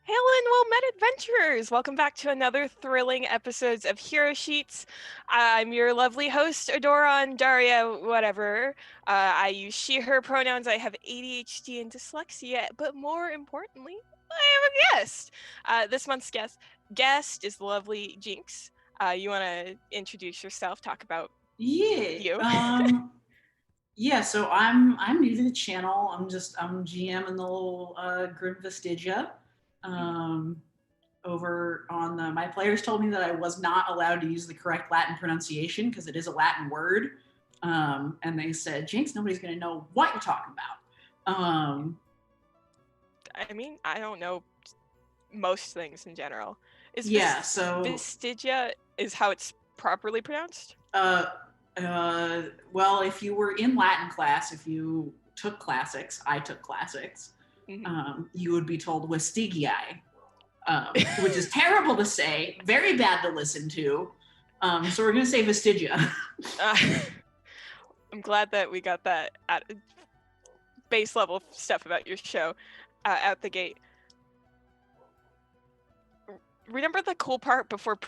Hail and well-met adventurers! Welcome back to another thrilling episodes of Hero Sheets. I'm your lovely host, Adoron Daria, whatever. I use she, her pronouns. I have ADHD and dyslexia, but more importantly, I have a guest. This month's guest is the lovely Jinx. You want to introduce yourself, talk about you? Yeah, so I'm new to the channel. I'm GM in the little Grim Vestigia. Over on my players told me that I was not allowed to use the correct Latin pronunciation because it is a Latin word. And they said, Jinx, nobody's going to know what you're talking about. I mean, I don't know most things in general. Vestigia is how it's properly pronounced? Well, if you were in Latin class, if you took classics, I took classics, you would be told Vestigii, which is terrible to say, very bad to listen to. So we're going to say Vestigia. I'm glad that we got that at base level stuff about your show out the gate. Remember the cool part before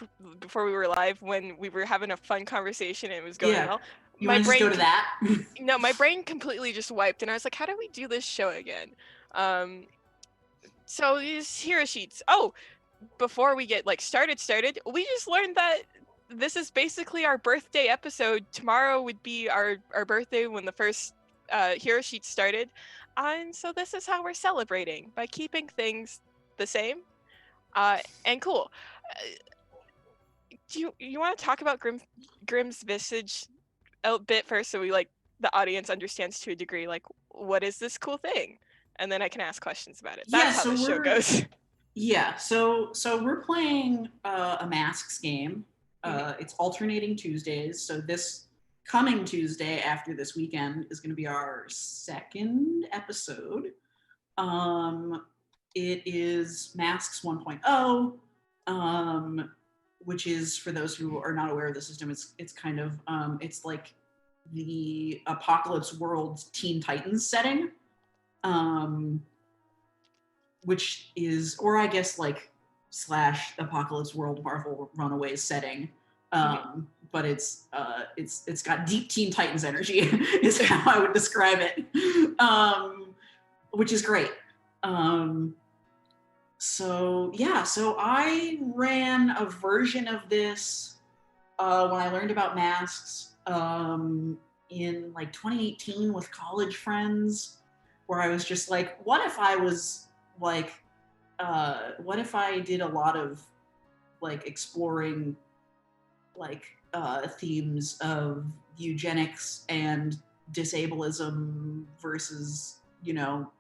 we were live when we were having a fun conversation and it was going well? You want to just go to that? No, my brain completely just wiped and I was like, how do we do this show again? So these hero sheets. Oh, before we get started, we just learned that this is basically our birthday episode. Tomorrow would be our birthday when the first hero sheet started. And so this is how we're celebrating, by keeping things the same. And cool. Do you want to talk about Grimm's Visage a bit first, so we the audience understands to a degree, what is this cool thing, and then I can ask questions about it. That's how the show goes. Yeah, so we're playing a Masks game. It's alternating Tuesdays. So this coming Tuesday after this weekend is going to be our second episode. It is Masks 1.0, which is, for those who are not aware of the system, it's kind of it's like the Apocalypse World Teen Titans setting, which is, or I guess / Apocalypse World Marvel Runaways setting, but it's got deep Teen Titans energy is how I would describe it, which is great. So I ran a version of this when I learned about Masks in 2018 with college friends, where I was just like, what if I was what if I did a lot of exploring themes of eugenics and disableism versus,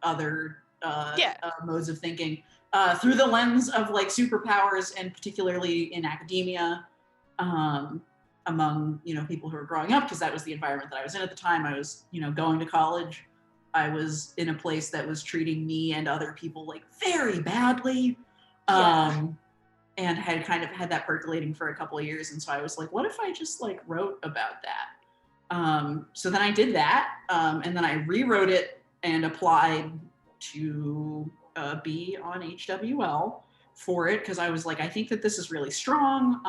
other Yeah. modes of thinking through the lens of like superpowers, and particularly in academia, among people who are growing up, because that was the environment that I was in at the time. I was going to college. I was in a place that was treating me and other people like very badly. Yeah. And had kind of had that percolating for a couple of years. And so I was like, what if I just like wrote about that? So then I did that. And then I rewrote it and applied to be on HWL for it, because I was like, I think that this is really strong.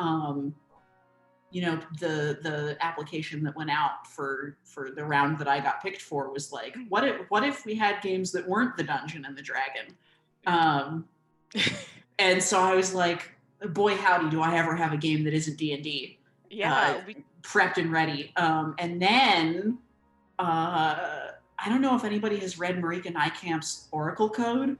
The application that went out for the round that I got picked for was like, what if we had games that weren't the Dungeon and the Dragon? And so I was like, boy, howdy, do I ever have a game that isn't D&D. Yeah. Prepped and ready. And then, I don't know if anybody has read Marika Nykamp's Oracle Code.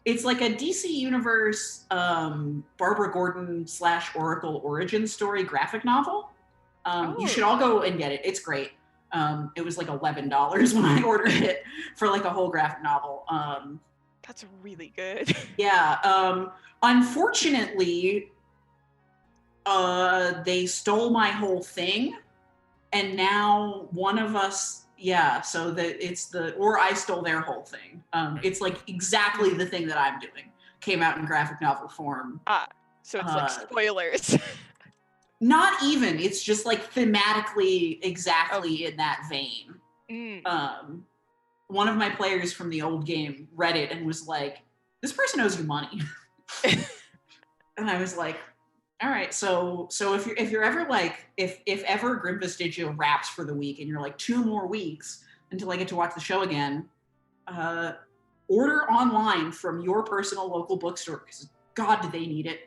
It's like a DC Universe Barbara Gordon / Oracle origin story graphic novel. You should all go and get it. It's great. It was like $11 when I ordered it for like a whole graphic novel. That's really good. Yeah. Unfortunately, they stole my whole thing, and now one of us, so or I stole their whole thing. It's like exactly the thing that I'm doing came out in graphic novel form. So it's like spoilers. Not even. It's just like thematically exactly in that vein. One of my players from the old game read it and was like, this person owes you money. And I was like, all right, so if you're ever like, if ever Grim Vestigia wraps for the week and you're like 2 more weeks until I get to watch the show again, order online from your personal local bookstore, because God, do they need it.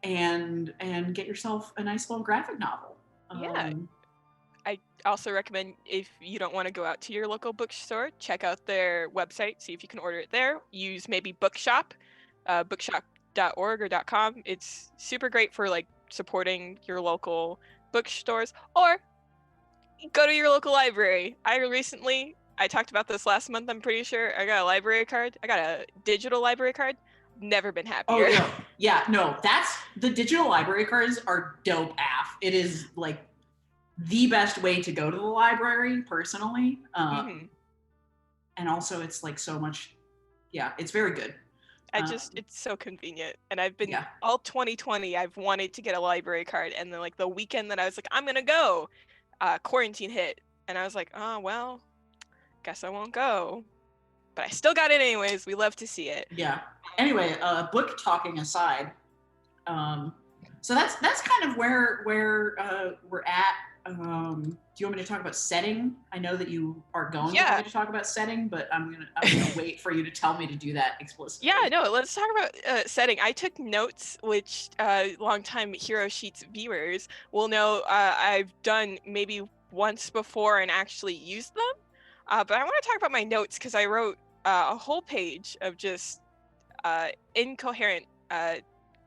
And get yourself a nice little graphic novel. I also recommend, if you don't want to go out to your local bookstore, check out their website, see if you can order it there. Use maybe Bookshop, bookshop.org or .com. It's super great for like supporting your local bookstores, or go to your local library. I talked about this last month, I'm pretty sure. I got a library card. I got a digital library card. Never been happier. Oh, no. Yeah, no, the digital library cards are dope AF. It is like the best way to go to the library, personally. And also it's like so much, it's very good. It's so convenient. And I've been, all 2020, I've wanted to get a library card. And then like the weekend that I was like, I'm going to go, quarantine hit. And I was like, oh, well, guess I won't go. But I still got it anyways. We love to see it. Yeah. Anyway, book talking aside, so that's kind of where we're at. Do you want me to talk about setting? I know that you are going to want me to talk about setting, but I'm gonna wait for you to tell me to do that explicitly. Yeah, no, let's talk about setting. I took notes, which longtime Hero Sheets viewers will know I've done maybe once before and actually used them. But I want to talk about my notes, because I wrote a whole page of just incoherent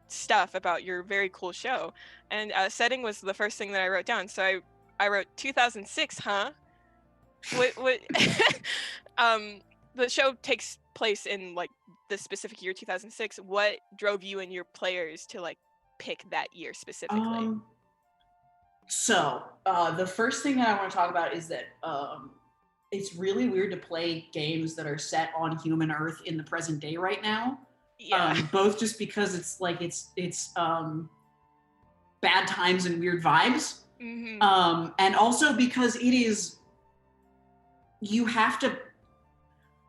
stuff about your very cool show. And setting was the first thing that I wrote down. So I wrote 2006, huh? What the show takes place in like the specific year 2006. What drove you and your players to like pick that year specifically? So the first thing that I want to talk about is that it's really weird to play games that are set on human Earth in the present day right now. Both just because it's like it's bad times and weird vibes, and also because it is, you have to.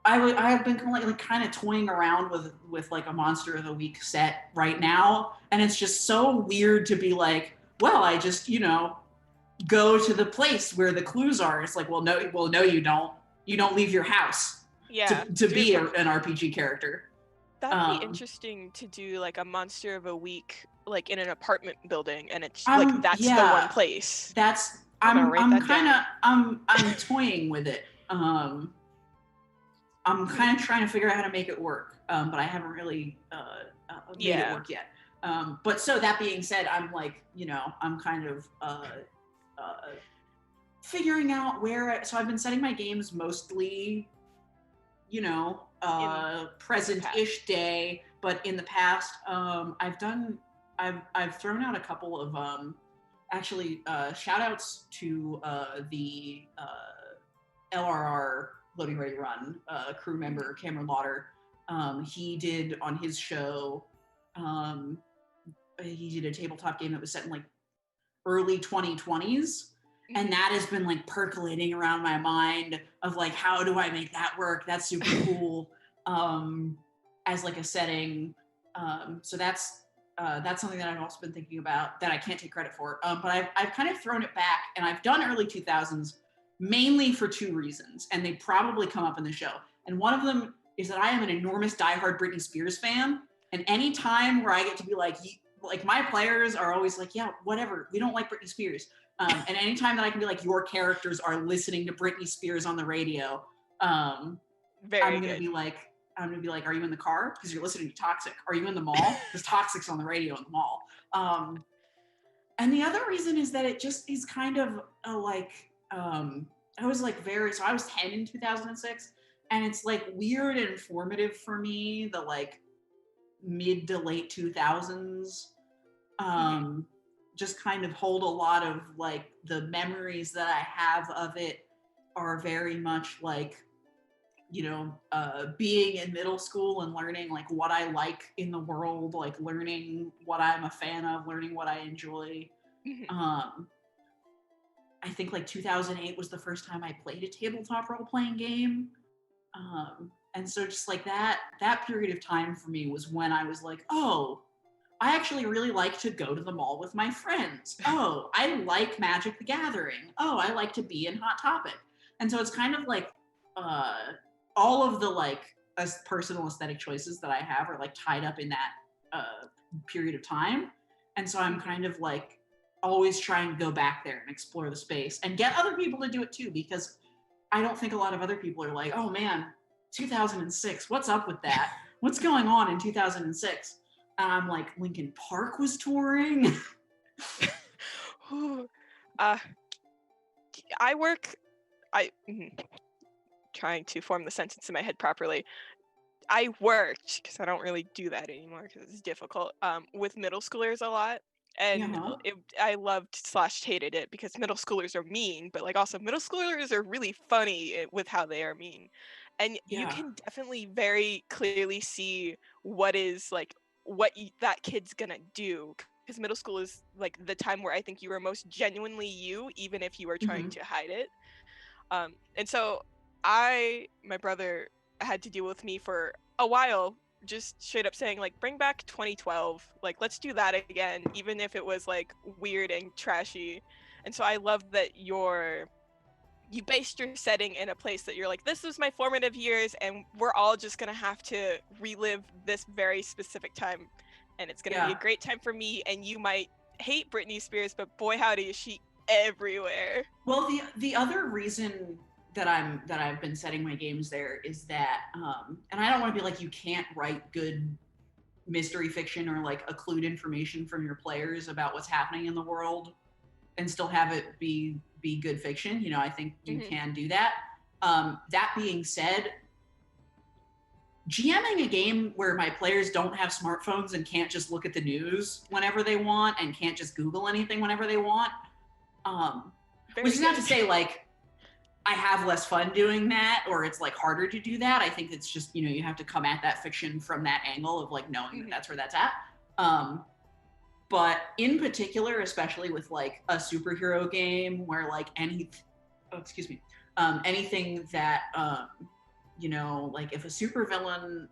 I have been kind of toying around with like a Monster of the Week set right now, and it's just so weird to be like, well, I just go to the place where the clues are. It's like, well, no, you don't. You don't leave your house to be an RPG character. That'd be interesting to do like a Monster of a Week, like in an apartment building, and it's like that's the one place. I'm toying with it. I'm kind of trying to figure out how to make it work, but I haven't really made it work yet. But so that being said, I'm like, I'm kind of figuring out so I've been setting my games mostly, In present-ish day, but in the past, I've thrown out a couple of, actually, shout outs to the LRR Loading Ready Run crew member, Cameron Lauder. He did on his show, he did a tabletop game that was set in like early 2020s. And that has been like percolating around my mind of like, how do I make that work? That's super cool as like a setting. So that's something that I've also been thinking about that I can't take credit for. But I've kind of thrown it back, and I've done early 2000s mainly for two reasons, and they probably come up in the show. And one of them is that I am an enormous diehard Britney Spears fan, and any time where I get to be like my players are always like, yeah, whatever, we don't like Britney Spears. And anytime that I can be like, your characters are listening to Britney Spears on the radio, I'm gonna be like, are you in the car? Because you're listening to Toxic. Are you in the mall? Because Toxic's on the radio in the mall. And the other reason is that it just is kind of I was like so I was 10 in 2006, and it's like weird and informative for me, the like mid to late 2000s. Just kind of hold a lot of like the memories that I have of it are very much like, being in middle school and learning like what I like in the world, like learning what I'm a fan of, learning what I enjoy. I think like 2008 was the first time I played a tabletop role-playing game. And so just like that period of time for me was when I was like, oh, I actually really like to go to the mall with my friends. Oh, I like Magic the Gathering. Oh, I like to be in Hot Topic. And so it's kind of like all of the like personal aesthetic choices that I have are like tied up in that period of time. And so I'm kind of like always trying to go back there and explore the space and get other people to do it too, because I don't think a lot of other people are like, oh man, 2006, what's up with that? What's going on in 2006? And I'm like, Linkin Park was touring. Trying to form the sentence in my head properly. I worked, because I don't really do that anymore because it's difficult, with middle schoolers a lot. And I loved/hated it because middle schoolers are mean, but like also middle schoolers are really funny with how they are mean. And you can definitely very clearly see what is like that kid's gonna do, because middle school is like the time where I think you are most genuinely you, even if you are trying to hide it. And so my brother had to deal with me for a while, just straight up saying like, bring back 2012, like let's do that again, even if it was like weird and trashy. And so I love that you based your setting in a place that you're like, this was my formative years, and we're all just gonna have to relive this very specific time, and it's gonna be a great time for me. And you might hate Britney Spears, but boy howdy is she everywhere. Well, the other reason that I've been setting my games there is that, and I don't want to be like, you can't write good mystery fiction or like occlude information from your players about what's happening in the world and still have it be good fiction. I think you can do that. That being said, GMing a game where my players don't have smartphones and can't just look at the news whenever they want and can't just Google anything whenever they want, which is not to say like I have less fun doing that or it's like harder to do that. I think it's just, you have to come at that fiction from that angle of like knowing that that's where that's at. But in particular, especially with like a superhero game where like anything that, like if a supervillain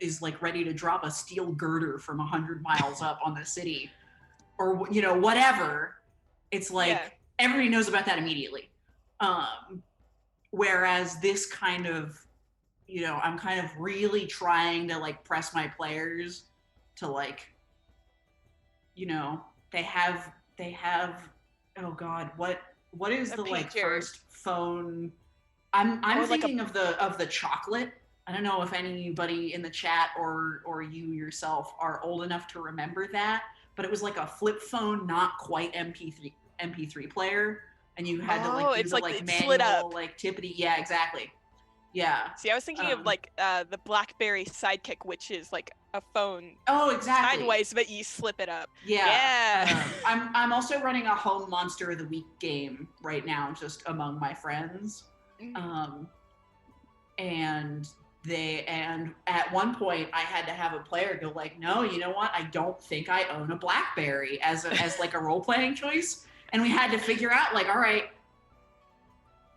is like ready to drop a steel girder from 100 miles up on the city or, whatever, it's like everybody knows about that immediately. Whereas this kind of, I'm kind of really trying to like press my players to like, they have, oh God, what is the pager. Like first phone? I'm thinking like of the chocolate. I don't know if anybody in the chat or you yourself are old enough to remember that, but it was like a flip phone, not quite MP3 player. and you had to Oh, like do it's the like like it's split manual up. like tippity. Yeah, exactly. Yeah. See, I was thinking of like the BlackBerry Sidekick, which is like a phone Oh, exactly. sideways, but you slip it up. Yeah. Yeah. I'm also running a home Monster of the Week game right now, just among my friends. Um, and at one point I had to have a player go like, no, you know what? I don't think I own a BlackBerry as like a role playing choice. And we had to figure out like, all right,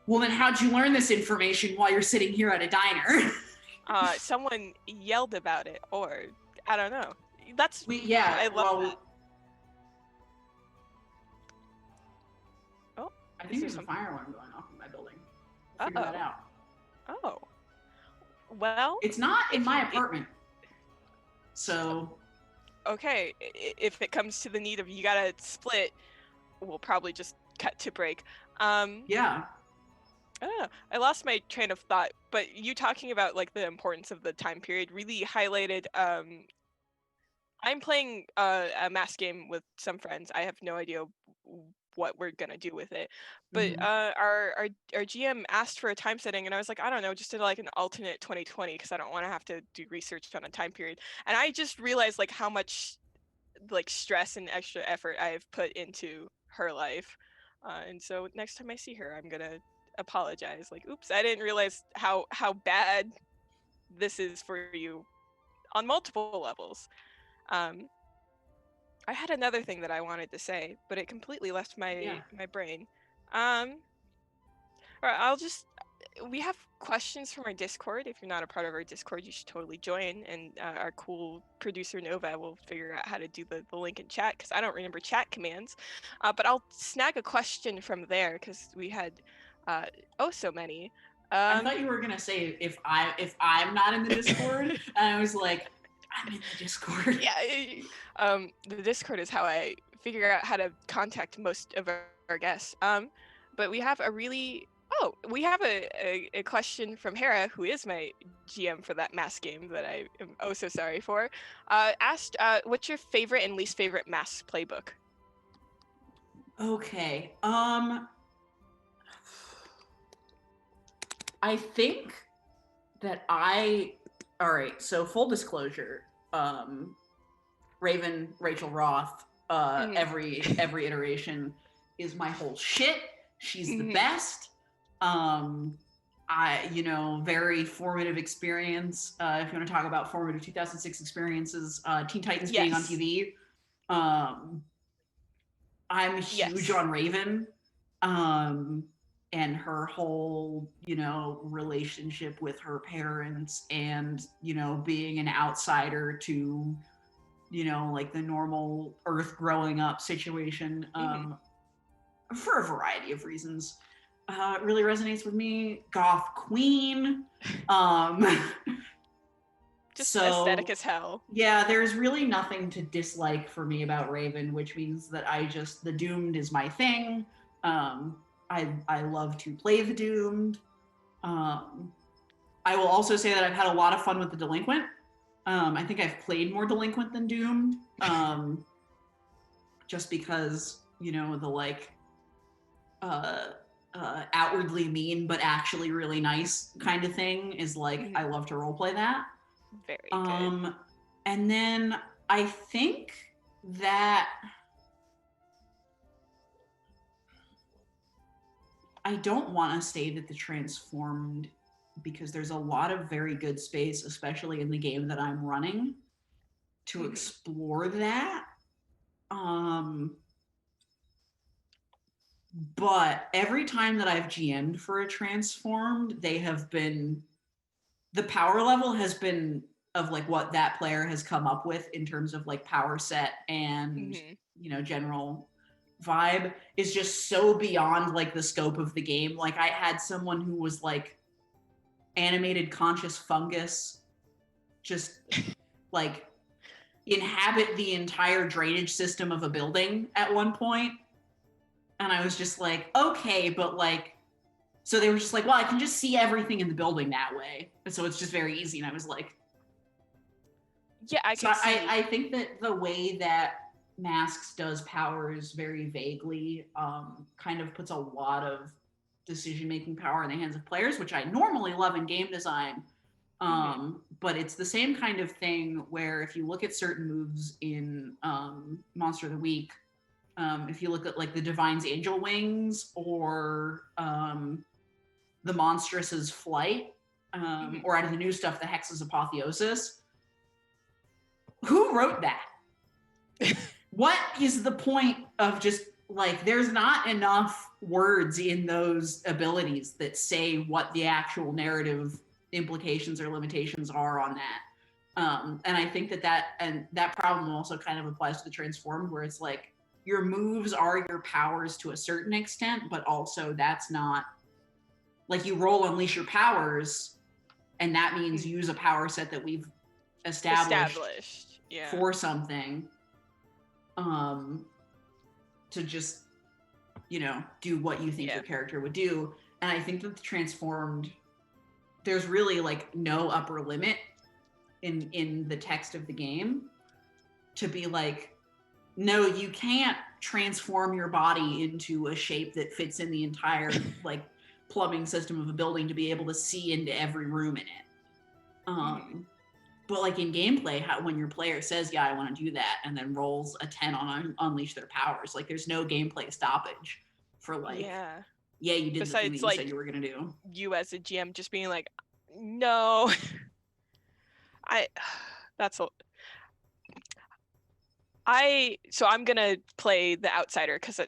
well then how'd you learn this information while you're sitting here at a diner? Someone yelled about it, or I don't know. That's I love well, that. Oh, I is think there there's a something? fire alarm going off in my building. Figure that out. Oh. Well, It's not in if my you apartment. So okay, if it comes to the need of you gotta split, we'll probably just cut to break. yeah. I lost my train of thought, but you talking about like the importance of the time period really highlighted. I'm playing a mass game with some friends. I have no idea what we're gonna do with it, but Mm-hmm. our GM asked for a time setting, and I was like, I don't know, just did like an alternate 2020 because I don't want to have to do research on a time period. And I just realized like how much like stress and extra effort I've put into her life. And so next time I see her, I'm gonna apologize. Like, oops, I didn't realize how bad this is for you on multiple levels. Um, I had another thing that I wanted to say, but it completely left Yeah. my brain. Um, or I'll just we have questions from our Discord. If you're not a part of our Discord, you should totally join. And our cool producer Nova will figure out how to do the link in chat because I don't remember chat commands. But I'll snag a question from there because we had oh so many. I thought you were gonna say if I'm not in the Discord, and I was like, I'm in the Discord. Yeah, the Discord is how I figure out how to contact most of our guests. But we have we have a question from Hera, who is my GM for that mass game that I am oh so sorry for. Asked, what's your favorite and least favorite mass playbook? Okay. I think that all right, so full disclosure, Raven, Rachel Roth, Mhm. every iteration is my whole shit. She's the Mhm. best. Very formative experience. If you want to talk about formative 2006 experiences, Teen Titans being on Yes. TV. I'm huge Yes. on Raven. And her whole, relationship with her parents and, being an outsider to, like the normal Earth growing up situation, Mhm. for a variety of reasons. It really resonates with me. Goth Queen. Um, Just aesthetic so, as hell. yeah, there's really nothing to dislike for me about Raven, which means that the Doomed is my thing. I love to play the Doomed. Um, I will also say that I've had a lot of fun with the Delinquent. I think I've played more Delinquent than Doomed, just because the like uh, outwardly mean but actually really nice kind of thing is like I Mhm. love to roleplay that. Very good. Um, and then I think that I don't want to say that the Transformed because there's a lot of very good space, especially in the game that I'm running, to Mhm. explore that. Um, but every time that I've GM'd for a Transformed, the power level has been of like what that player has come up with in terms of like power set and Mhm. general vibe is just so beyond like the scope of the game. Like I had someone who was like animated conscious fungus just like inhabit the entire drainage system of a building at one point, and I was just like, okay, but like, so they were just like, well, I can just see everything in the building that way, and so it's just very easy. And I was like, Yeah, I so could see. I think that the way that Masks does powers very vaguely, kind of puts a lot of decision-making power in the hands of players, which I normally love in game design. But it's the same kind of thing where if you look at certain moves in Monster of the Week, if you look at like the Divine's Angel Wings or the Monstrous's Flight, or out of the new stuff, the Hex's Apotheosis, who wrote that? What is the point of just like, there's not enough words in those abilities that say what the actual narrative implications or limitations are on that. And I think that problem also kind of applies to the Transformed, where it's like your moves are your powers to a certain extent, but also that's not like you roll Unleash Your Powers, and that means use a power set that we've established for something. To just, do what you think your character would do. And I think that the Transformed, there's really like no upper limit in the text of the game to be like, no, you can't transform your body into a shape that fits in the entire like plumbing system of a building to be able to see into every room in it. But like in gameplay, when your player says, yeah, I want to do that, and then rolls a 10 on Unleash Their Powers, like there's no gameplay stoppage for like, you did the thing that you said you were going to do. You as a GM just being like, no. So I'm going to play the outsider because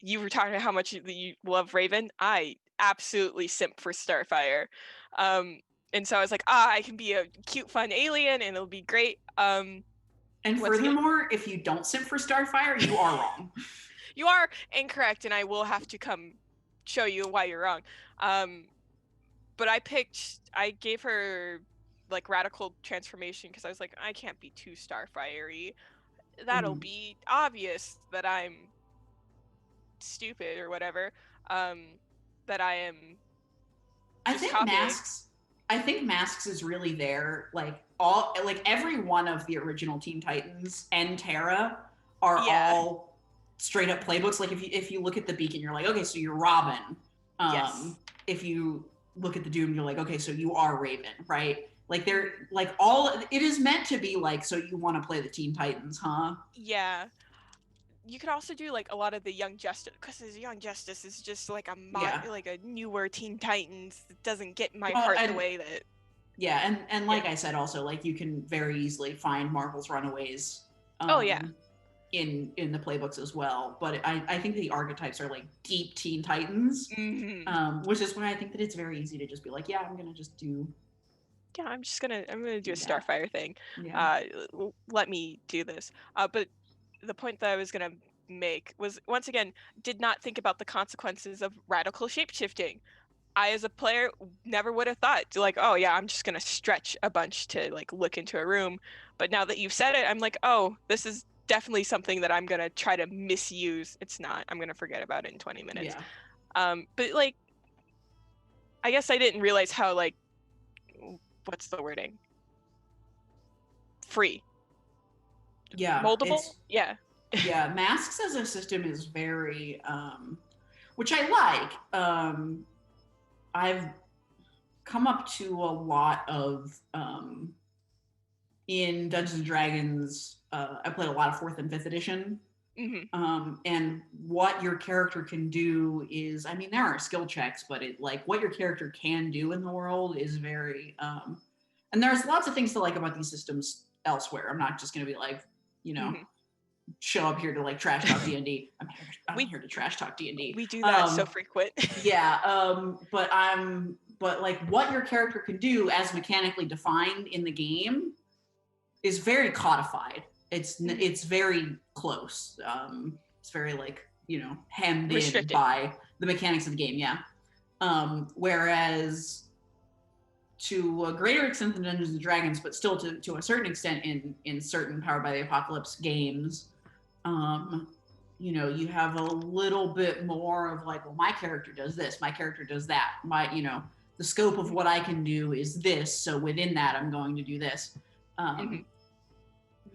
you were talking about how much you love Raven. I absolutely simp for Starfire. And so I was like, I can be a cute, fun alien, and it'll be great. And furthermore, if you don't simp for Starfire, you are wrong. You are incorrect, and I will have to come show you why you're wrong. But I gave her like radical transformation because I was like, I can't be too Starfire-y. That'll be obvious that I'm stupid or whatever. That I am. I think Masks is really there. Like every one of the original Teen Titans and Terra are all straight up playbooks. Like if you look at the Beacon, you're like, okay, so you're Robin. If you look at the Doom, you're like, okay, so you are Raven, right? Like they're like it is meant to be like, so you want to play the Teen Titans, huh? Yeah. You could also do like a lot of the Young Justice, because Young Justice is just like like a newer Teen Titans. It doesn't get my heart the way that. Yeah, and like I said, also like you can very easily find Marvel's Runaways. In the playbooks as well, but I think the archetypes are like deep Teen Titans, which is why I think that it's very easy to just be like, yeah, I'm gonna just do. Yeah, I'm gonna do a Starfire thing. Yeah. Let me do this. But the point that I was gonna make was, once again, did not think about the consequences of radical shapeshifting. I, as a player, never would have thought to like, oh yeah, I'm just gonna stretch a bunch to like look into a room. But now that you've said it, I'm like, oh, this is definitely something that I'm gonna try to misuse. It's not. I'm gonna forget about it in 20 minutes. Yeah. But like, I guess I didn't realize how like, what's the wording? Free. Yeah. Moldable? Yeah. Yeah, Masks as a system is very, which I like. I've come up to a lot of, in Dungeons & Dragons, I played a lot of 4th and 5th edition. And what your character can do is, I mean, there are skill checks, but what your character can do in the world is very, and there's lots of things to like about these systems elsewhere. I'm not just going to be like, show up here to like trash talk D&D. I'm here to trash talk D&D. We do that so frequent. But like what your character can do as mechanically defined in the game is very codified. It's very close. It's very like, hemmed in by the mechanics of the game. Yeah. Whereas to a greater extent than Dungeons and Dragons, but still to a certain extent in certain Powered by the Apocalypse games, you have a little bit more of like, well, my character does this, my character does that, the scope of what I can do is this, so within that I'm going to do this.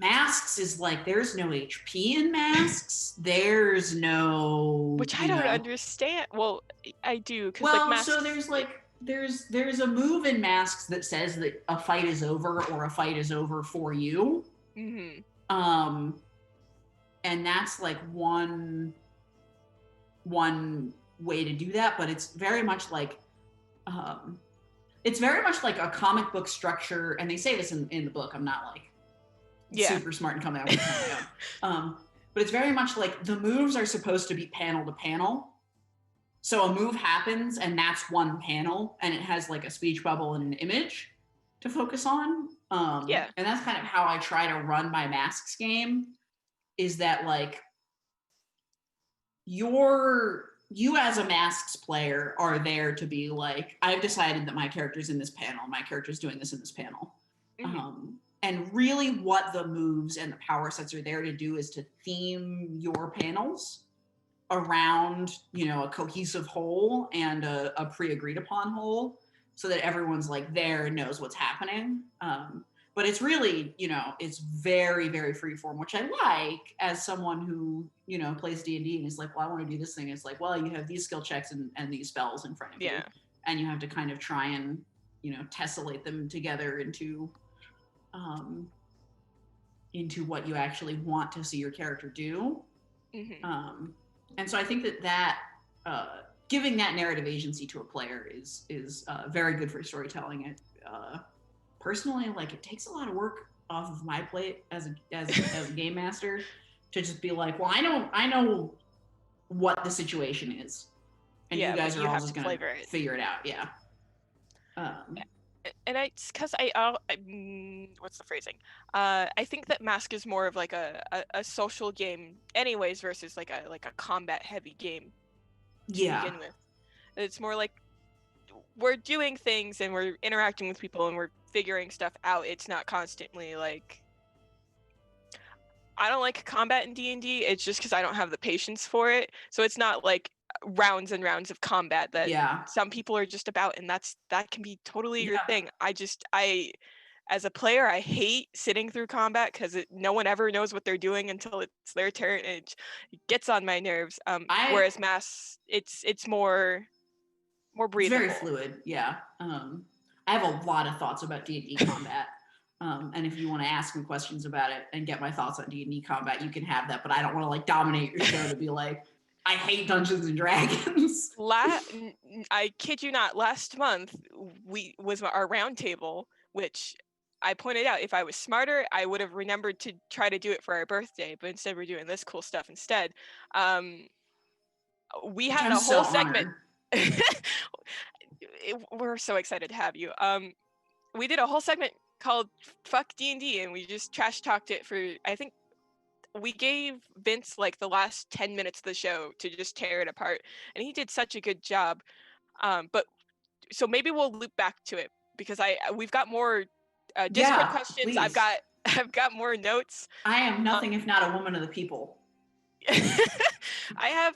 masks is like, there's no HP in masks. There's no, Which I don't understand. Well, I do, because like Well, so masks. there's like there's a move in masks that says that a fight is over or a fight is over for you. Mm-hmm. Um, and that's like one way to do that, but it's very much like a comic book structure, and they say this in the book. I'm not like super smart and coming out with my own. But it's very much like the moves are supposed to be panel to panel. So a move happens and that's one panel and it has like a speech bubble and an image to focus on. And that's kind of how I try to run my masks game, is that like you as a masks player are there to be like, I've decided that my character's in this panel, my character's doing this in this panel. Mm-hmm. And really what the moves and the power sets are there to do is to theme your panels around, you know, a cohesive whole and a pre-agreed upon whole, so that everyone's like there and knows what's happening. But it's really, you know, it's very, very freeform, which I like as someone who, you know, plays D&D and is like, well, I want to do this thing. It's like, well, you have these skill checks and these spells in front of you. And you have to kind of try and, you know, tessellate them together into what you actually want to see your character do. Mm-hmm. And so I think that giving that narrative agency to a player is very good for storytelling. It personally, like, it takes a lot of work off of my plate as a game master to just be like, well, I know what the situation is, and you guys are all just gonna figure it out. Yeah. And it's because what's the phrasing? I think that Mask is more of like a social game, anyways, versus like a combat heavy game to begin with. It's more like we're doing things and we're interacting with people and we're figuring stuff out. It's not constantly like, I don't like combat in D&D. It's just because I don't have the patience for it. So it's not like rounds and rounds of combat that some people are just about, and that can be totally your thing. I as a player, I hate sitting through combat because no one ever knows what they're doing until it's their turn, and it gets on my nerves. Whereas Mass, it's more breathable. It's very fluid. Yeah. I have a lot of thoughts about D&D combat. And if you want to ask me questions about it and get my thoughts on D&D combat, you can have that. But I don't want to like dominate your show to be like, I hate Dungeons and Dragons. I kid you not, last month was our round table, which I pointed out, if I was smarter, I would have remembered to try to do it for our birthday, but instead we're doing this cool stuff instead. We had a whole segment. We're so excited to have you. We did a whole segment called Fuck D&D, and we just trash talked it for, I think, we gave Vince like the last 10 minutes of the show to just tear it apart, and he did such a good job. But so maybe we'll loop back to it, because we've got more Discord questions. Please. I've got more notes. I am nothing if not a woman of the people. I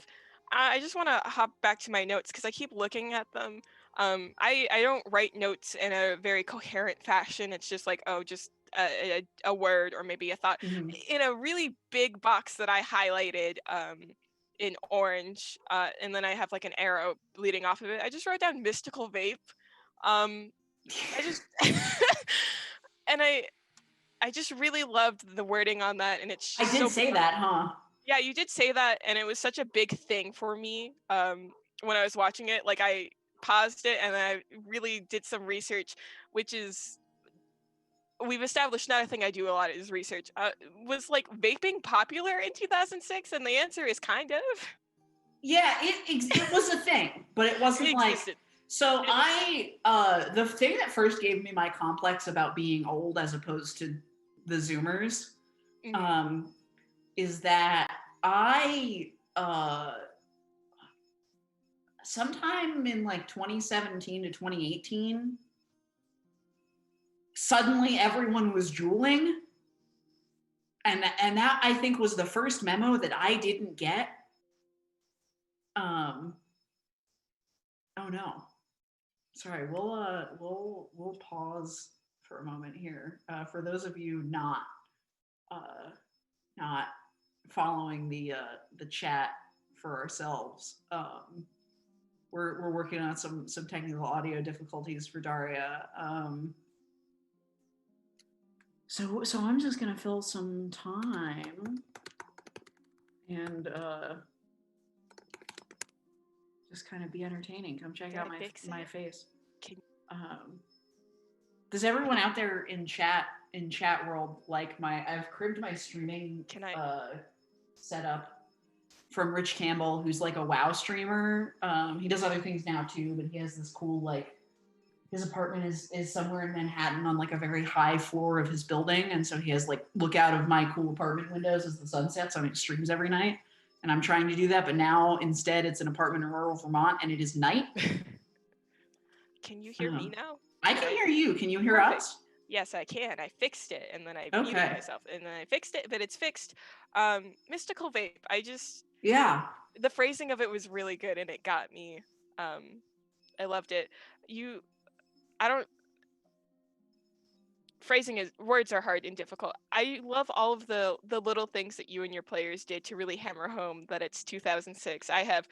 just want to hop back to my notes because I keep looking at them. I don't write notes in a very coherent fashion. It's just like, just a word or maybe a thought in a really big box that I highlighted in orange, and then I have like an arrow leading off of it. I just wrote down mystical vape. I just and I just really loved the wording on that, and it's just I did say that, huh? Yeah, you did say that, and it was such a big thing for me when I was watching it. Like, I paused it and I really did some research, which is, we've established not a thing I do a lot is research. Was like vaping popular in 2006? And the answer is kind of. Yeah, it was a thing, but it wasn't like. So the thing that first gave me my complex about being old as opposed to the Zoomers, is that I sometime in like 2017 to 2018, suddenly everyone was drooling, and that I think was the first memo that I didn't get. Oh no, sorry. We'll pause for a moment here. For those of you not not following the chat for ourselves. We're working on some technical audio difficulties for Daria. So I'm just gonna fill some time and just kind of be entertaining. Come check out my face. Does everyone out there in chat world like I've cribbed my streaming setup from Rich Campbell, who's like a WoW streamer. He does other things now too, but he has this cool, like, his apartment is somewhere in Manhattan on like a very high floor of his building, and so he has like look out of my cool apartment windows as the sun sets, so he streams every night. And I'm trying to do that, but now instead it's an apartment in rural Vermont and it is night. Can you hear me now? I can hear you. Can you hear us? Yes, I can. I fixed it, and then I muted myself, and then I fixed it, but it's fixed. Mystical Vape, the phrasing of it was really good, and it got me. I loved it. Words are hard and difficult. I love all of the little things that you and your players did to really hammer home that it's 2006. I have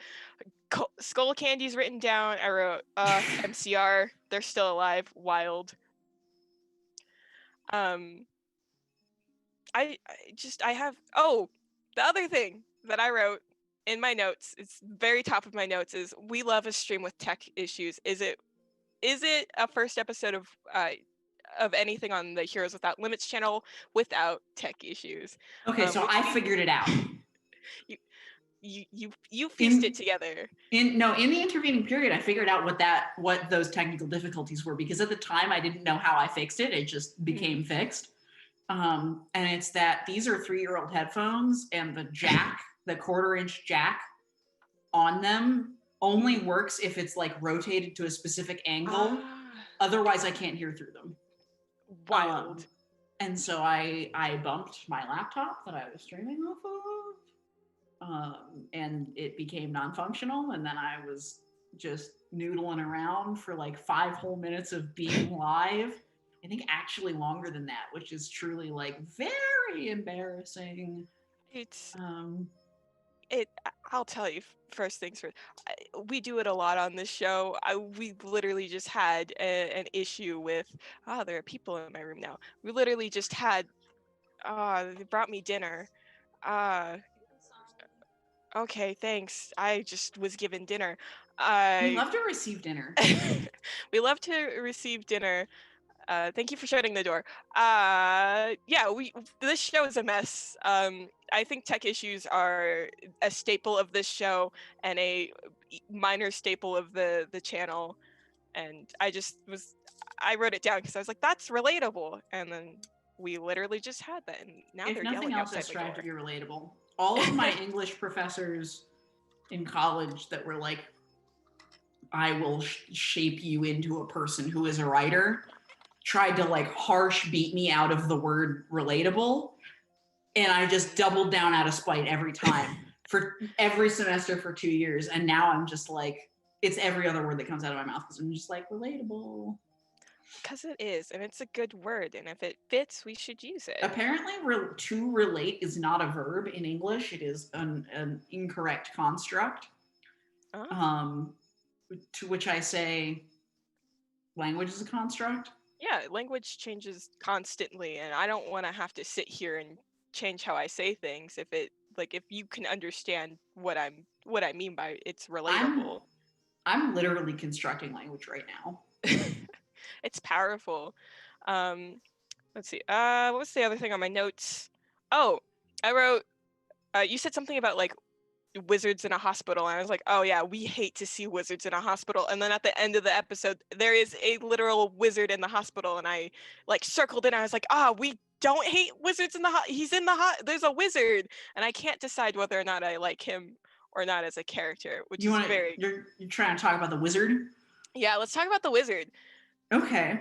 skull candies written down. I wrote MCR. They're still alive. Wild. I have the other thing that I wrote in my notes, it's very top of my notes, is we love a stream with tech issues. Is it a first episode of anything on the Heroes Without Limits channel without tech issues? Okay, so I figured it out. You pieced it together. In the intervening period, I figured out what those technical difficulties were, because at the time I didn't know how I fixed it. It just became fixed. And it's that these are 3-year-old headphones, and the jack, the 1/4-inch jack on them only works if it's like rotated to a specific angle. Otherwise I can't hear through them. Wild. And so I bumped my laptop that I was streaming off of, and it became non-functional, and then I was just noodling around for like 5 whole minutes of being live. I think actually longer than that, which is truly like very embarrassing. I'll tell you first things first. We do it a lot on this show. We literally just had an issue with, there are people in my room now. We literally just had, they brought me dinner. Okay, thanks. I just was given dinner. We love to receive dinner. We love to receive dinner. Thank you for shutting the door. This show is a mess. I think tech issues are a staple of this show and a minor staple of the channel. And I wrote it down because I was like, that's relatable. And then we literally just had that. And now if nothing else, I strive to be relatable. All of my English professors in college that were like, I will shape you into a person who is a writer, tried to like harsh beat me out of the word relatable, and I just doubled down out of spite every time for every semester for 2 years. And now I'm just like, it's every other word that comes out of my mouth because I'm just like, relatable. Because it is, and it's a good word, and if it fits, we should use it. Apparently, to relate is not a verb in English. It is an incorrect construct. To which I say, language is a construct. Yeah, language changes constantly, and I don't want to have to sit here and change how I say things. If you can understand what I mean by it's relatable. I'm literally constructing language right now. It's powerful. Let's see. What was the other thing on my notes? Oh, I wrote. You said something about like wizards in a hospital, and I was like, oh yeah, we hate to see wizards in a hospital. And then at the end of the episode, there is a literal wizard in the hospital, and I like circled it. And I was like, we don't hate wizards in the he's in the there's a wizard, and I can't decide whether or not I like him or not as a character, which you're trying to talk about the wizard. Yeah, let's talk about the wizard. Okay.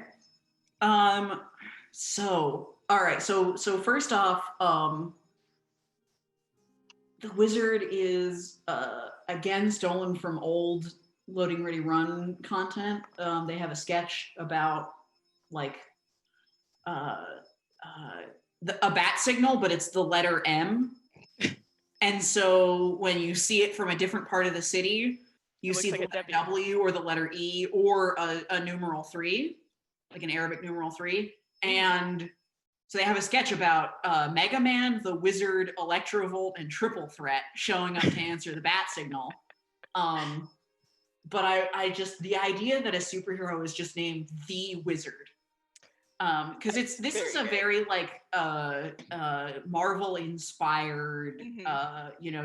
So all right, so first off, the wizard is again stolen from old Loading Ready Run content. They have a sketch about like a bat signal, but it's the letter M. And so when you see it from a different part of the city, you see the like letter W or the letter E or a numeral 3, like an Arabic numeral 3. And so they have a sketch about Mega Man, the Wizard, Electrovolt, and Triple Threat showing up to answer the bat signal. But I just, the idea that a superhero is just named the Wizard, because this is a very like Marvel inspired,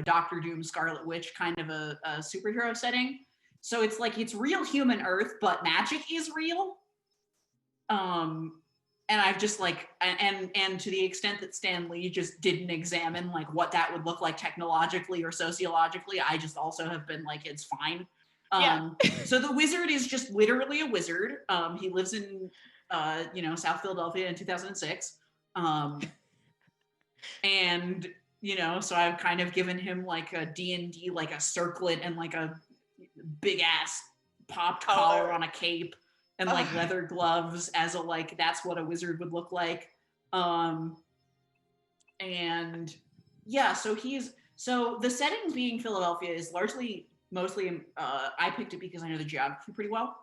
Doctor Doom, Scarlet Witch kind of a superhero setting. So it's like it's real human Earth, but magic is real. And I've just like, and to the extent that Stan Lee just didn't examine like what that would look like technologically or sociologically, I just also have been like, it's fine. So the Wizard is just literally a wizard. He lives in South Philadelphia in 2006. And, so I've kind of given him like a D&D, like a circlet and like a big ass popped collar on a cape and like leather gloves as a, like, that's what a wizard would look like. And yeah, so the setting being Philadelphia is mostly, I picked it because I know the geography pretty well,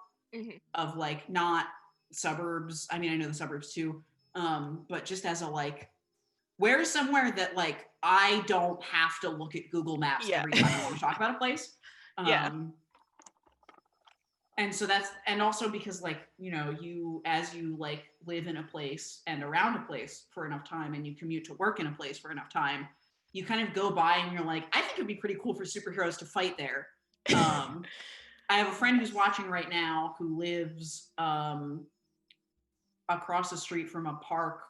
of like not suburbs. I mean, I know the suburbs too, but just as a like, where's somewhere that like I don't have to look at Google Maps every time I want to talk about a place. And so and also because like, as you like live in a place and around a place for enough time and you commute to work in a place for enough time, you kind of go by and you're like, I think it'd be pretty cool for superheroes to fight there. I have a friend who's watching right now who lives across the street from a park,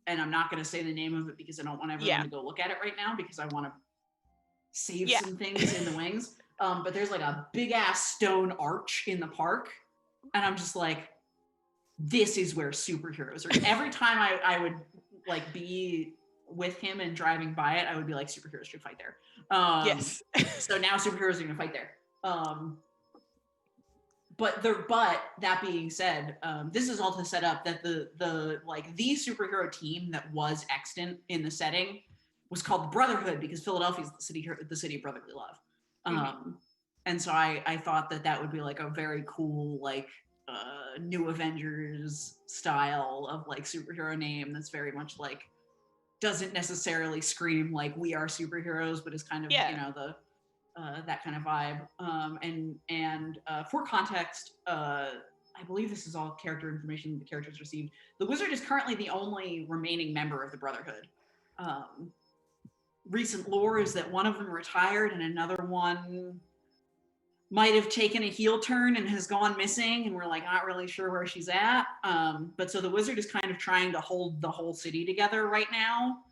and I'm not going to say the name of it because I don't want everyone to go look at it right now because I want to save some things in the wings. But there's like a big ass stone arch in the park, and I'm just like, this is where superheroes are. Every time I would like be with him and driving by it, I would be like, superheroes should fight there. So now superheroes are going to fight there. But that being said, this is all to set up that the superhero team that was extant in the setting was called the Brotherhood because Philadelphia is the city of brotherly love. And so I thought that would be like a very cool like New Avengers style of like superhero name that's very much like doesn't necessarily scream like we are superheroes, but is kind of the that kind of vibe. And for context, I believe this is all character information the characters received. The Wizard is currently the only remaining member of the Brotherhood. Recent lore is that one of them retired and another one might have taken a heel turn and has gone missing, and we're like not really sure where she's at. But so the Wizard is kind of trying to hold the whole city together right now.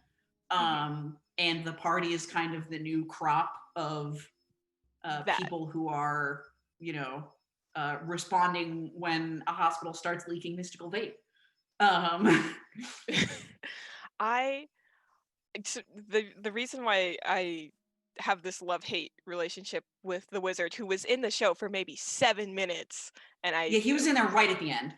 And the party is kind of the new crop of people who are, responding when a hospital starts leaking mystical vape. The reason why I have this love-hate relationship with the Wizard, who was in the show for maybe 7 minutes, and he was in there right at the end.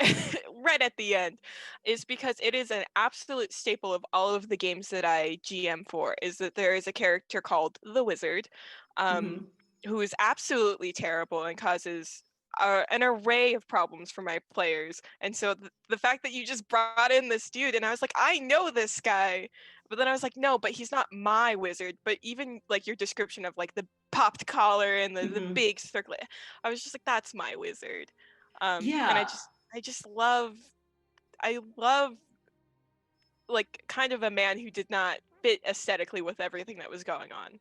Right at the end, is because it is an absolute staple of all of the games that I GM for, is that there is a character called the Wizard, who is absolutely terrible and causes an array of problems for my players. And so the fact that you just brought in this dude, and I was like, I know this guy, but then I was like, no, but he's not my wizard. But even like your description of like the popped collar and the big circlet, I was just like, that's my wizard. And I love like kind of a man who did not fit aesthetically with everything that was going on.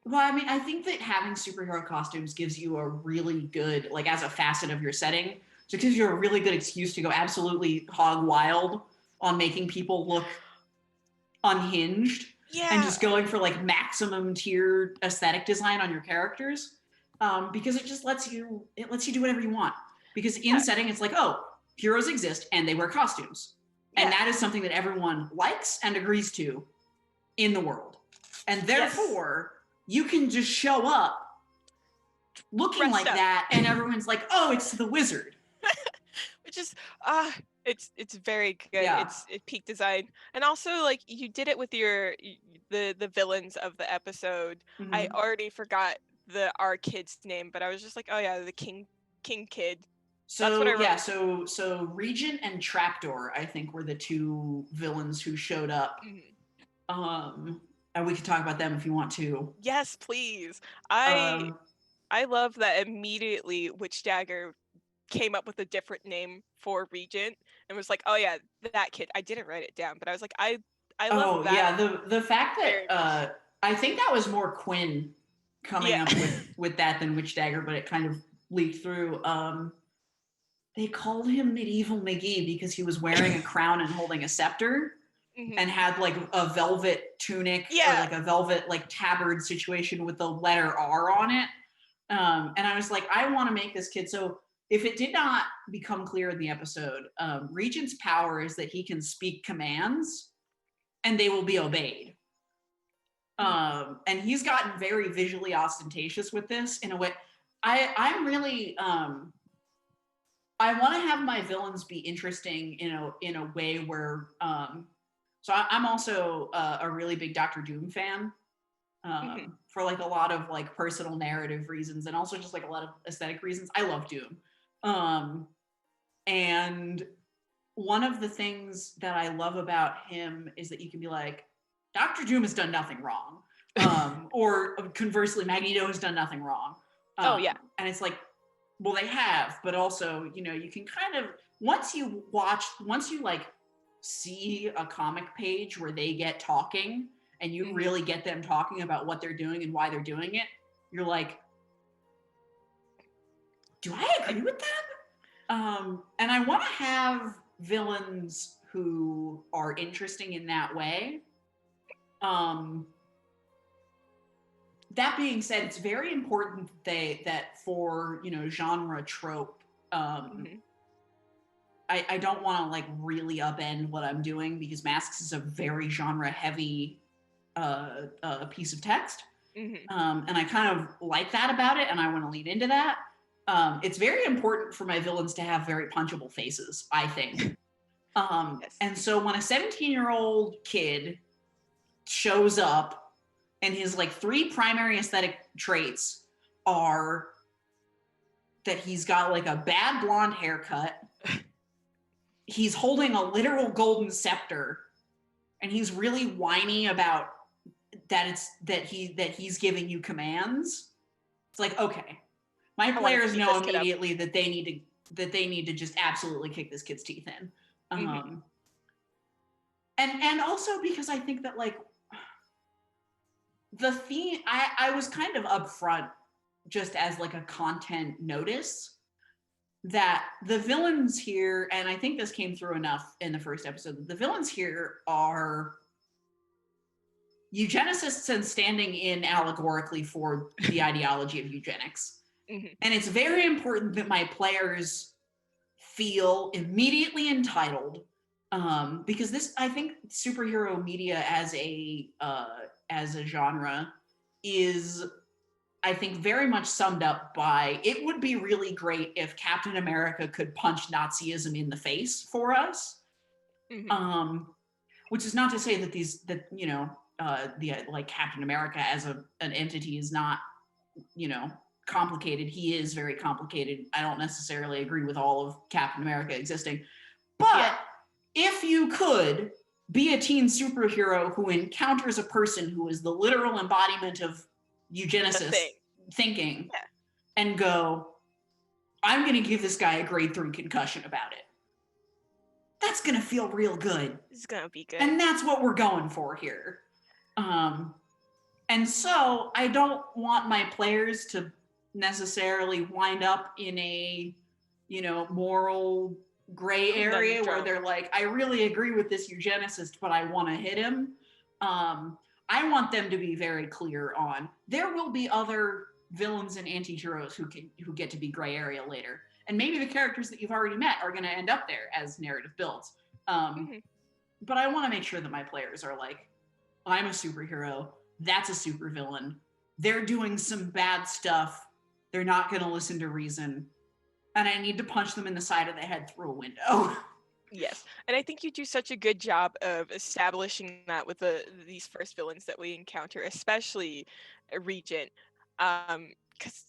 Well, I mean, I think that having superhero costumes gives you a really good, like, as a facet of your setting, so it gives you a really good excuse to go absolutely hog wild on making people look unhinged and just going for like maximum tier aesthetic design on your characters, because it just lets you do whatever you want. Because in setting, it's like, oh, heroes exist and they wear costumes, and that is something that everyone likes and agrees to in the world, and therefore. You can just show looking like that, and everyone's like, oh, it's the Wizard. Which just it's very good. Yeah. It's peak design. And also like you did it with the villains of the episode. I Mhm. already forgot our kid's name, but I was just like, oh yeah, the king kid. That's what I So wrote. yeah, so Regent and Trapdoor, I think, were the two villains who showed up. Mhm. Um, and we could talk about them if you want to. Yes, please. I Um, I love that immediately Witch Dagger came up with a different name for Regent and was like, oh yeah, that kid. I didn't write it down, but I was like, I love oh that yeah, the fact that very much. I think that was more Quinn coming Yeah. up with that than Witch Dagger, but it kind of leaked through. They called him Medieval McGee because he was wearing a crown and holding a scepter and Mhm. had like a velvet tunic or Yeah. like a velvet like tabard situation with the letter R on it. And I was like, I want to make this kid. So if it did not become clear in the episode, Regent's power is that he can speak commands and they will be obeyed. Mhm. And he's gotten very visually ostentatious with this in a way. I'm really I want to have my villains be interesting in a way where so I'm also a really big Doctor Doom fan Mhm. for like a lot of like personal narrative reasons and also just like a lot of aesthetic reasons. I love Doom. Um, and one of the things that I love about him is that you can be like, Doctor Doom has done nothing wrong. Or conversely, Magneto has done nothing wrong. Oh yeah. And it's like, well, they have, but also, you know, you can kind of once you like see a comic page where they get talking and you Mhm. really get them talking about what they're doing and why they're doing it, you're like, do I agree with them? And I want to have villains who are interesting in that way. Um, that being said, it's very important that for genre trope. Mhm. I don't want to like really upend what I'm doing because Masks is a very genre heavy piece of text. Mhm. And I kind of like that about it, and I want to lead into that. It's very important for my villains to have very punchable faces, I think. Yes. And so when a 17-year-old kid shows up and his like three primary aesthetic traits are that he's got like a bad blonde haircut, he's holding a literal golden scepter, and he's really whiny about that he's giving you commands. It's like, okay, my I want to players beat know this kid up. immediately that they need to just absolutely kick this kid's teeth in. Mhm. And also because I think that like the theme, I was kind of upfront just as like a content notice that the villains here, and I think this came through enough in the first episode, the villains here are eugenicists and standing in allegorically for the ideology of eugenics. Mhm. And it's very important that my players feel immediately entitled, because this, I think, superhero media as a genre is, I think, very much summed up by it would be really great if Captain America could punch Nazism in the face for us. Mhm. Um, which is not to say that the like Captain America as an entity is not complicated. He is very complicated. I don't necessarily agree with all of Captain America existing, Yeah. but if you could be a teen superhero who encounters a person who is the literal embodiment of The eugenicist thing. thinking Yeah. and go, I'm going to give this guy a grade 3 concussion about it, that's going to feel real good. This is gonna be good. And that's what we're going for here. Um, and so I don't want my players to necessarily wind up in a, moral gray area where Conundrum. they're like, I really agree with this eugenicist, but I want to hit him. I want them to be very clear on there will be other villains and anti-heroes who get to be gray area later. And maybe the characters that you've already met are going to end up there as narrative builds. Mhm. But I want to make sure that my players are like, I'm a superhero. That's a supervillain. They're doing some bad stuff. They're not going to listen to reason. And I need to punch them in the side of the head through a window. Yes, and I think you do such a good job of establishing that with these first villains that we encounter, especially Regent, because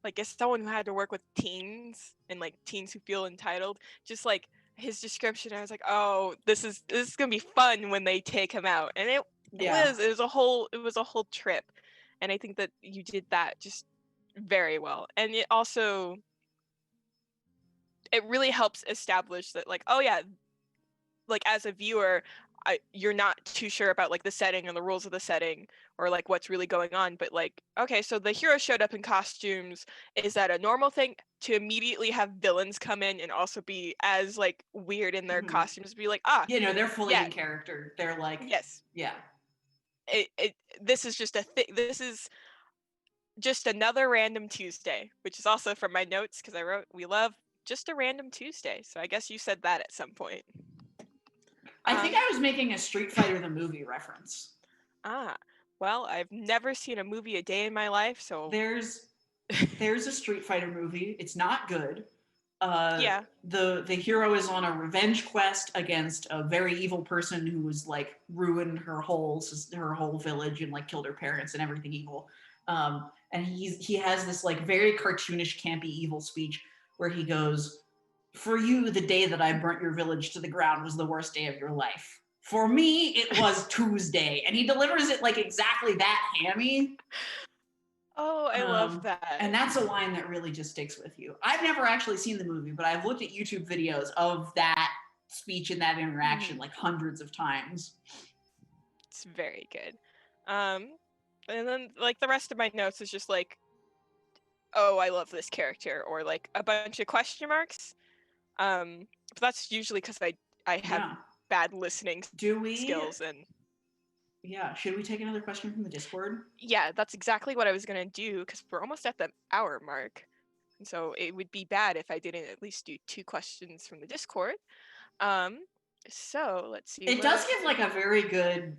like as someone who had to work with teens and like teens who feel entitled, just like his description, I was like, oh, this is gonna be fun when they take him out, and it was a whole trip, and I think that you did that just very well, and it really helps establish that, like, oh yeah, like as a viewer, you're not too sure about like the setting and the rules of the setting or like what's really going on, but like, okay, so the hero showed up in costumes. Is that a normal thing to immediately have villains come in and also be as like weird in their costumes? Be like, they're fully yeah, in character. They're like, yes, yeah. This is just a thing. This is just another random Tuesday, which is also from my notes because I wrote, we love just a random Tuesday. So I guess you said that at some point. I think I was making a Street Fighter the movie reference. Well, I've never seen a movie a day in my life, so there's a Street Fighter movie. It's not good. Yeah. The hero is on a revenge quest against a very evil person who was like ruined her whole village and like killed her parents and everything evil. And he has this like very cartoonish, campy, evil speech where he goes, "For you, the day that I burnt your village to the ground was the worst day of your life. For me, it was Tuesday." And he delivers it like exactly that hammy. Oh, I love that. And that's a line that really just sticks with you. I've never actually seen the movie, but I've looked at YouTube videos of that speech and that interaction like hundreds of times. It's very good. And then like the rest of my notes is just like, oh, I love this character, or like a bunch of question marks. But that's usually because I have bad listening skills and. Yeah, should we take another question from the Discord? Yeah, that's exactly what I was gonna do because we're almost at the hour mark. And so it would be bad if I didn't at least do 2 questions from the Discord. So let's see. It does give like a very good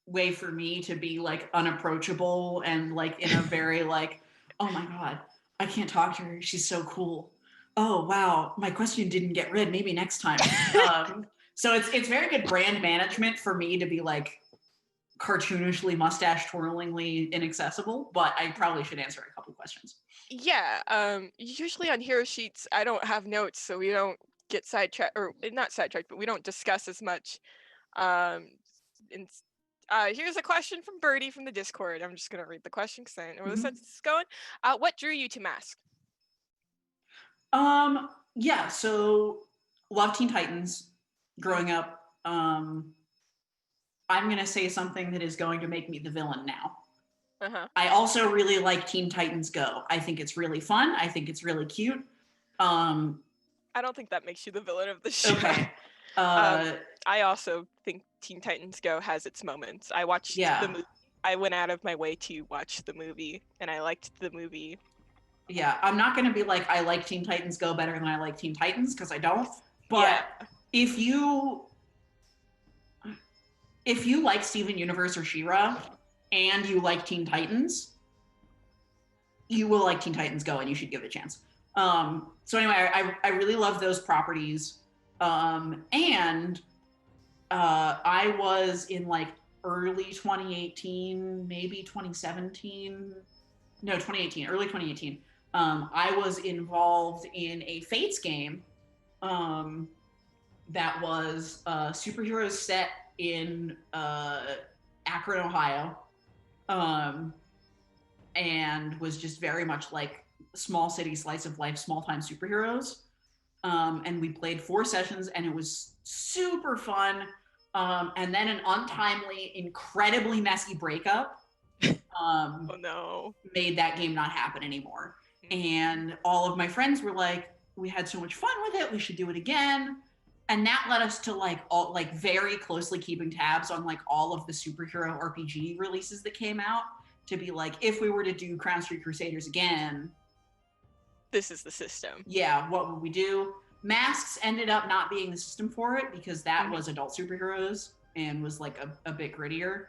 way for me to be like unapproachable and like in a very like, oh my God, I can't talk to her. She's so cool. Oh wow, my question didn't get read. Maybe next time. So it's very good brand management for me to be like cartoonishly, mustache twirlingly inaccessible, but I probably should answer a couple questions. Yeah, usually on hero sheets, I don't have notes, so we don't get sidetracked, or not sidetracked, but we don't discuss as much. Here's a question from Birdie from the Discord. I'm just gonna read the question because I know where the sentence is going. What drew you to Mask? Yeah, so love Teen Titans growing up. I'm going to say something that is going to make me the villain now. I also really like Teen Titans Go. I think it's really fun. I think it's really cute. I don't think that makes you the villain of the show. Okay. I also think Teen Titans Go has its moments. I watched the movie. I went out of my way to watch the movie, and I liked the movie. Yeah, I'm not going to be like, I like Teen Titans Go better than I like Teen Titans, because I don't. But if you like Steven Universe or She-Ra and you like Teen Titans, you will like Teen Titans Go, and you should give it a chance. So anyway, I really love those properties. And I was in like early 2018, maybe 2017. No, 2018, early 2018. I was involved in a Fates game that was superheroes set in Akron, Ohio, and was just very much like small city slice of life, small time superheroes. And we played 4 sessions, and it was super fun. And then an untimely, incredibly messy breakup oh no, made that game not happen anymore. And all of my friends were like, we had so much fun with it, we should do it again. And that led us to like all like very closely keeping tabs on like all of the superhero RPG releases that came out, to be like, if we were to do Crown Street Crusaders again, this is the system. Yeah, what would we do? Masks ended up not being the system for it, because that was adult superheroes and was like a bit grittier.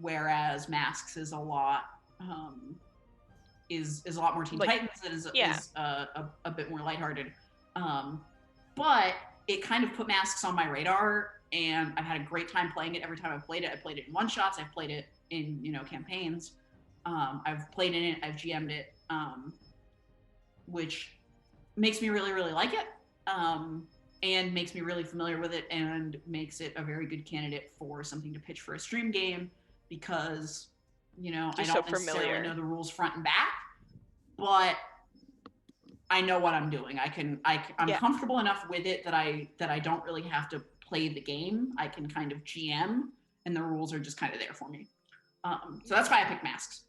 Whereas Masks is a lot is a lot more Teen Like, Titans and yeah. is a bit more lighthearted. But it kind of put Masks on my radar, and I've had a great time playing it. Every time I've played it, I played it in one shots. I've played it in campaigns. I've played in it. I've GM'd it, which makes me really really like it, and makes me really familiar with it, and makes it a very good candidate for something to pitch for a stream game because I so don't necessarily familiar. know the rules front and back, but I know what I'm doing. I'm Yeah. comfortable enough with it that I don't really have to play the game. I can kind of GM, and the rules are just kind of there for me. So that's why I picked Masks.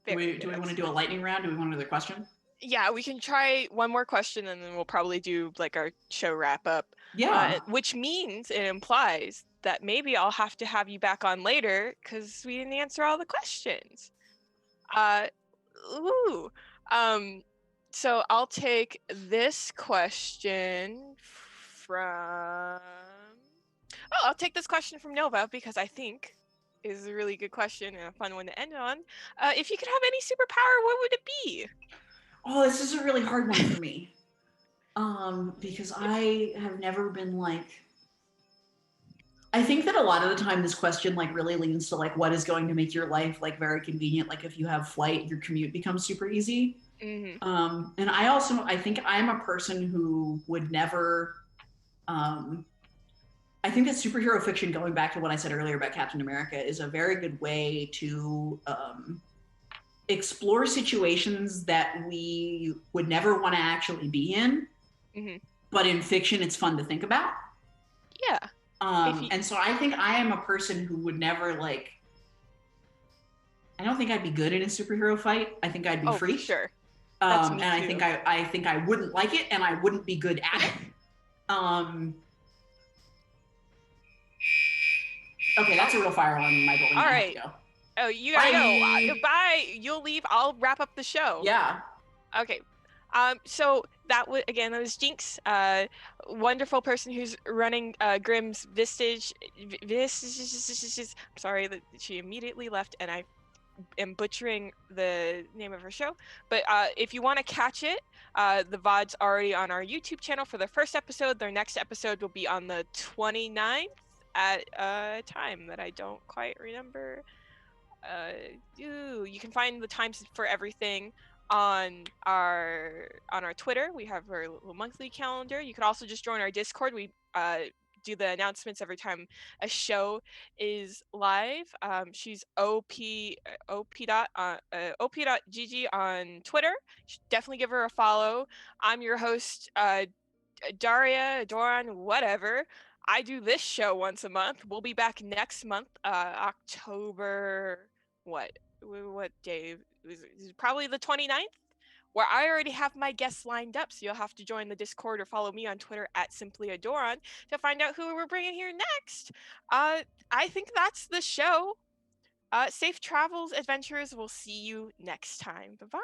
Do we want to do a lightning round? Do we want another question? Yeah, we can try one more question, and then we'll probably do like our show wrap up. Yeah. Which means it implies that maybe I'll have to have you back on later because we didn't answer all the questions. Ooh. So I'll take this question from. Oh, I'll take this question from Nova because I think is a really good question and a fun one to end on. If you could have any superpower, what would it be? Oh, this is a really hard one for me. Because I have never been like. I think that a lot of the time this question like really leans to like what is going to make your life like very convenient. Like if you have flight, your commute becomes super easy. Mm-hmm. And I think I'm a person who would never. I think that superhero fiction, going back to what I said earlier about Captain America, is a very good way to explore situations that we would never want to actually be in. Mm-hmm. But in fiction, it's fun to think about. Yeah. And so I think I am a person who would never like. I don't think I'd be good in a superhero fight. I think I'd be For free. sure. That's me And too. I think I wouldn't like it, and I wouldn't be good at it. Okay, that's a real fire alarm in my building. All I right. have to go. Oh, you gotta go. Bye. You'll leave. I'll wrap up the show. Yeah. Okay. So that was Jinx, wonderful person who's running Grimm's Vistage. Sorry that she immediately left, and I am butchering the name of her show. But if you want to catch it, the VOD's already on our YouTube channel for the first episode. Their next episode will be on the 29th at a time that I don't quite remember. You can find the times for everything on our Twitter. We have our little monthly calendar. You can also just join our Discord. We do the announcements every time a show is live. She's op.gigi on Twitter. Definitely give her a follow. I'm your host, Daria, Doran, whatever. I do this show once a month. We'll be back next month, October. What day? Probably the 29th, where I already have my guests lined up. So you'll have to join the Discord or follow me on Twitter at SimplyAdoron to find out who we're bringing here next. I think that's the show. Safe travels, adventurers. We'll see you next time. Bye-bye.